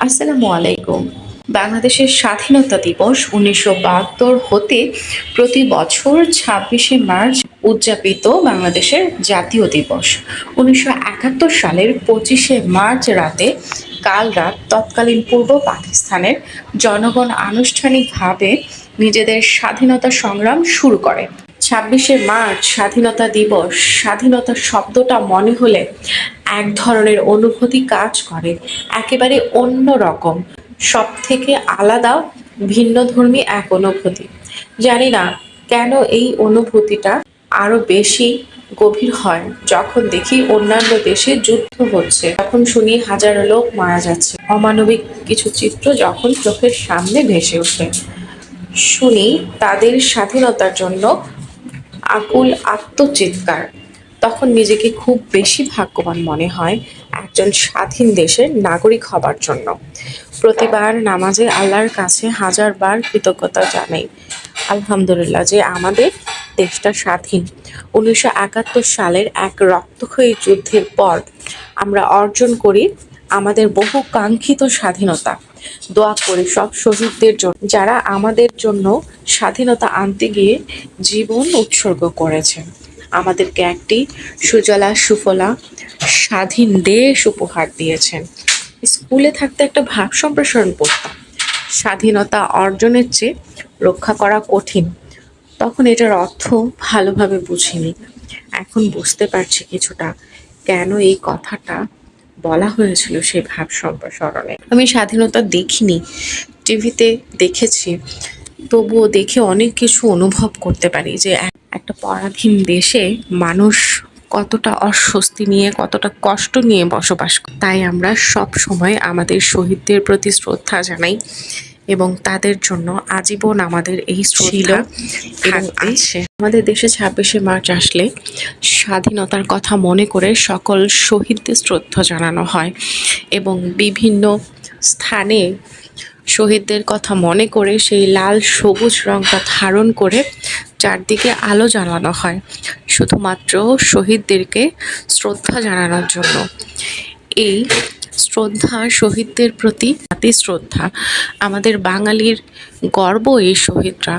আসসালামু আলাইকুম। বাংলাদেশের স্বাধীনতা দিবস ১৯৭২ হতে প্রতি বছর ২৬শে মার্চ উদযাপিত বাংলাদেশের জাতীয় দিবস। ১৯৭১ সালের ২৫শে মার্চ রাতে কাল রাত তৎকালীন পূর্ব পাকিস্তানের জনগণ আনুষ্ঠানিকভাবে নিজেদের স্বাধীনতা সংগ্রাম শুরু করে। ২৬শে মার্চ স্বাধীনতা দিবস। স্বাধীনতা শব্দটা মনে হলে এক ধরনের অনুভূতি কাজ করে, একেবারে অন্য রকম, সব থেকে আলাদা, ভিন্নধর্মী এক অনুভূতি। জানি না কেন এই অনুভূতিটা আরো বেশি গভীর হয় যখন দেখি অন্যান্য দেশে যুদ্ধ হচ্ছে, যখন শুনি হাজারো লোক মারা যাচ্ছে, অমানবিক কিছু চিত্র যখন চোখের সামনে ভেসে ওঠে, শুনি তাদের স্বাধীনতার জন্য আকুল আত্মচিৎকার, তখন নিজেকে খুব বেশি ভাগ্যবান মনে হয় একজন স্বাধীন দেশের নাগরিক হবার জন্য। প্রতিবার নামাজে আল্লাহর কাছে হাজারবার কৃতজ্ঞতা জানাই, আলহামদুলিল্লাহ, যে আমাদের দেশটা স্বাধীন। ১৯৭১ সালের এক রক্তক্ষয়ী যুদ্ধের পর আমরা অর্জন করি আমাদের বহু কাঙ্ক্ষিত স্বাধীনতা। দোয়া করি সব শহীদদের জন্য যারা আমাদের জন্য স্বাধীনতা আনতে গিয়ে জীবন উৎসর্গ করেছেন, আমাদেরকে একটি সুজলা সুফলা স্বাধীন দেশ উপহার দিয়েছেন। স্কুলে থাকতে একটা ভাব সম্প্রসারণ পড়তাম, স্বাধীনতা অর্জনের চেয়ে রক্ষা করা কঠিন। তখন এটার অর্থ ভালোভাবে বুঝিনি, এখন বুঝতে পারছি কিছুটা কেন এই কথাটা বলা হয়েছিল সেই ভাব সম্প্রসারণে। আমি স্বাধীনতা দেখিনি, টিভিতে দেখেছি, তবুও দেখে অনেক কিছু অনুভব করতে পারি যে একটা পরাধীন দেশে মানুষ কতটা অস্বস্তি নিয়ে, কতটা কষ্ট নিয়ে বসবাস করে। তাই আমরা সব সময় আমাদের শহীদদের প্রতি শ্রদ্ধা জানাই এবং তাদের জন্য আজীবন আমাদের এই শ্রদ্ধা এবং আছে। আমাদের দেশে ২৬শে মার্চ আসলে স্বাধীনতার কথা মনে করে সকল শহীদদের শ্রদ্ধা জানানো হয় এবং বিভিন্ন স্থানে শহীদদের কথা মনে করে সেই লাল সবুজ রংটা ধারণ করে চারদিকে আলো জ্বালানো হয়, শুধুমাত্র শহীদদেরকে শ্রদ্ধা জানানোর জন্য। এই শ্রদ্ধা, শহীদদের প্রতি শ্রদ্ধা, আমাদের বাঙালির গর্ব এই শহীদরা,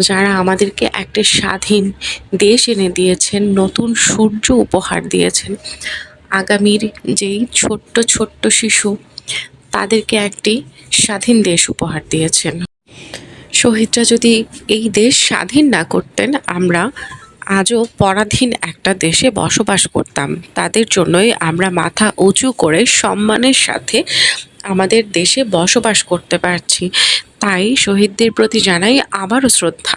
যারা আমাদেরকে একটা স্বাধীন দেশ এনে দিয়েছেন, নতুন সূর্য উপহার দিয়েছেন। আগামীর যেই ছোট্ট ছোট্ট শিশু, তাদেরকে একটি স্বাধীন দেশ উপহার দিয়েছেন। শহীদরা যদি এই দেশ স্বাধীন না করতেন, আমরা আজও পরাধীন একটা দেশে বসবাস করতাম। তাদের জন্যই আমরা মাথা উঁচু করে সম্মানের সাথে আমাদের দেশে বসবাস করতে পারছি। তাই শহীদদের প্রতি জানাই আবারও শ্রদ্ধা।